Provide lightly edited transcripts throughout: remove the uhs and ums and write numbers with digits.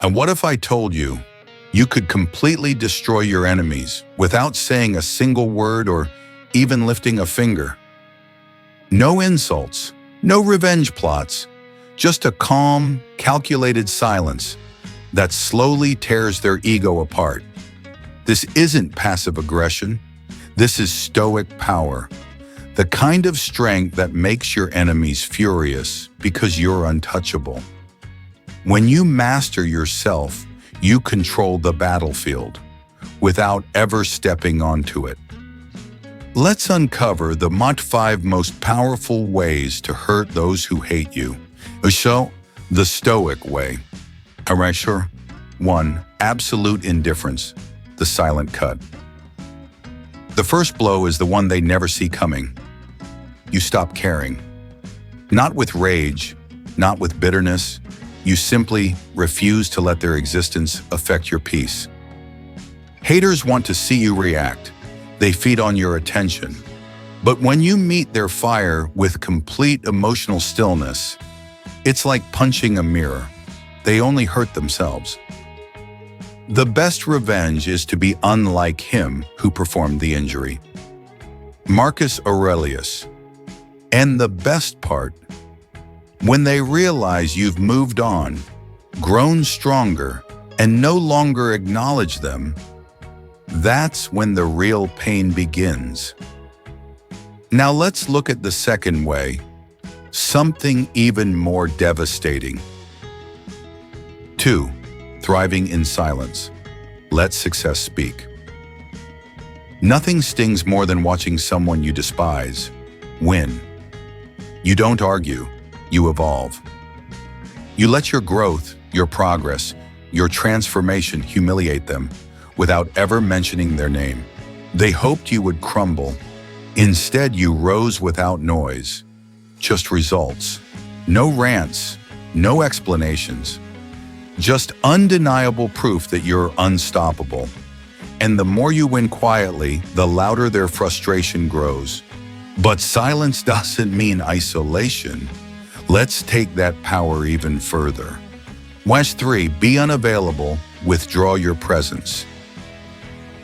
And what if I told you you could completely destroy your enemies without saying a single word or even lifting a finger? No insults, no revenge plots, just a calm, calculated silence that slowly tears their ego apart. This isn't passive aggression. This is stoic power, the kind of strength that makes your enemies furious because you're untouchable. When you master yourself, you control the battlefield without ever stepping onto it. Let's uncover the 5 most powerful ways to hurt those who hate you. So, the Stoic way. Alright, sure. 1. Absolute indifference, the silent cut. The first blow is the one they never see coming. You stop caring. Not with rage, not with bitterness. You simply refuse to let their existence affect your peace. Haters want to see you react. They feed on your attention. But when you meet their fire with complete emotional stillness, it's like punching a mirror. They only hurt themselves. The best revenge is to be unlike him who performed the injury. Marcus Aurelius. And the best part, when they realize you've moved on, grown stronger, and no longer acknowledge them, that's when the real pain begins. Now let's look at the second way, something even more devastating. 2. Thriving in silence. Let success speak. Nothing stings more than watching someone you despise win. You don't argue, you evolve. You let your growth, your progress, your transformation humiliate them without ever mentioning their name. They hoped you would crumble. Instead, you rose without noise. Just results. No rants, no explanations. Just undeniable proof that you're unstoppable. And the more you win quietly, the louder their frustration grows. But silence doesn't mean isolation. Let's take that power even further. 3. Be unavailable, withdraw your presence.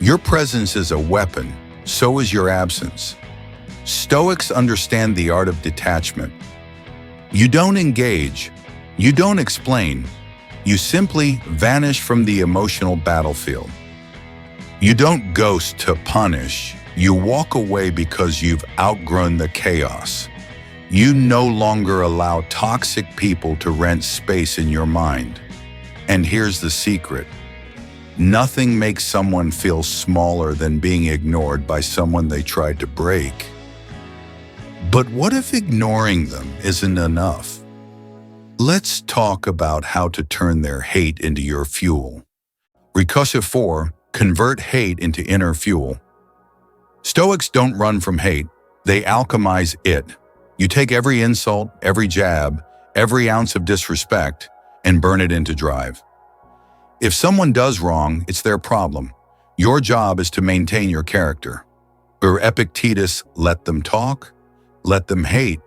Your presence is a weapon, so is your absence. Stoics understand the art of detachment. You don't engage, you don't explain, you simply vanish from the emotional battlefield. You don't ghost to punish, you walk away because you've outgrown the chaos. You no longer allow toxic people to rent space in your mind. And here's the secret. Nothing makes someone feel smaller than being ignored by someone they tried to break. But what if ignoring them isn't enough? Let's talk about how to turn their hate into your fuel. Recursive 4. Convert hate into inner fuel. Stoics don't run from hate, they alchemize it. You take every insult, every jab, every ounce of disrespect, and burn it into drive. If someone does wrong, it's their problem. Your job is to maintain your character. Or Epictetus, let them talk, let them hate.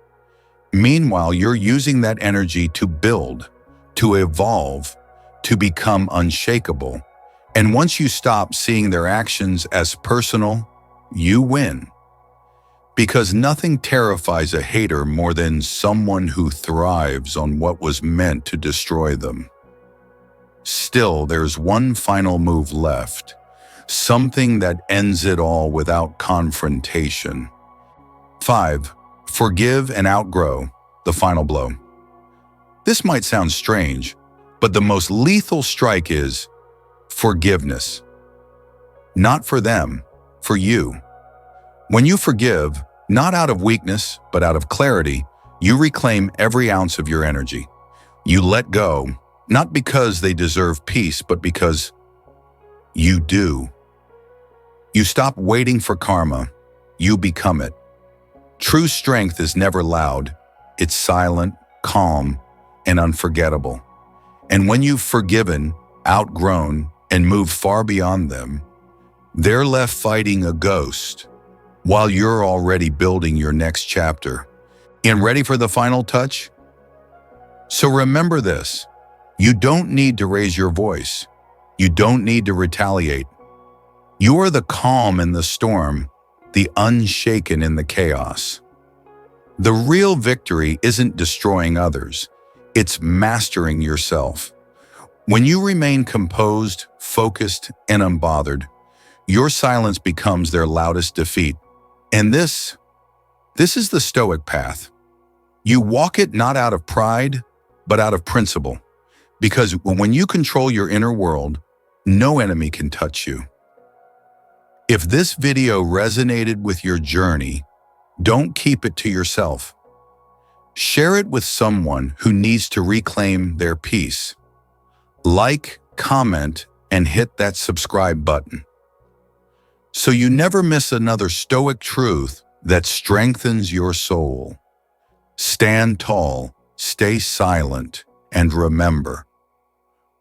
Meanwhile, you're using that energy to build, to evolve, to become unshakable. And once you stop seeing their actions as personal, you win. Because nothing terrifies a hater more than someone who thrives on what was meant to destroy them. Still, there's one final move left, something that ends it all without confrontation. 5. Forgive and outgrow, the final blow. This might sound strange, but the most lethal strike is forgiveness. Not for them, for you. When you forgive, not out of weakness, but out of clarity, you reclaim every ounce of your energy. You let go, not because they deserve peace, but because you do. You stop waiting for karma, you become it. True strength is never loud, it's silent, calm, and unforgettable. And when you've forgiven, outgrown, and moved far beyond them, they're left fighting a ghost, while you're already building your next chapter. And ready for the final touch? So remember this, You don't need to raise your voice. You don't need to retaliate. You are the calm in the storm, the unshaken in the chaos. The real victory isn't destroying others. It's mastering yourself. When you remain composed, focused, and unbothered, your silence becomes their loudest defeat. And this is the Stoic path. You walk it not out of pride, but out of principle. Because when you control your inner world, no enemy can touch you. If this video resonated with your journey, don't keep it to yourself. Share it with someone who needs to reclaim their peace. Like, comment, and hit that subscribe button, so you never miss another Stoic truth that strengthens your soul. Stand tall, stay silent, and remember,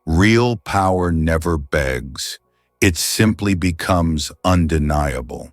real power never begs. It simply becomes undeniable.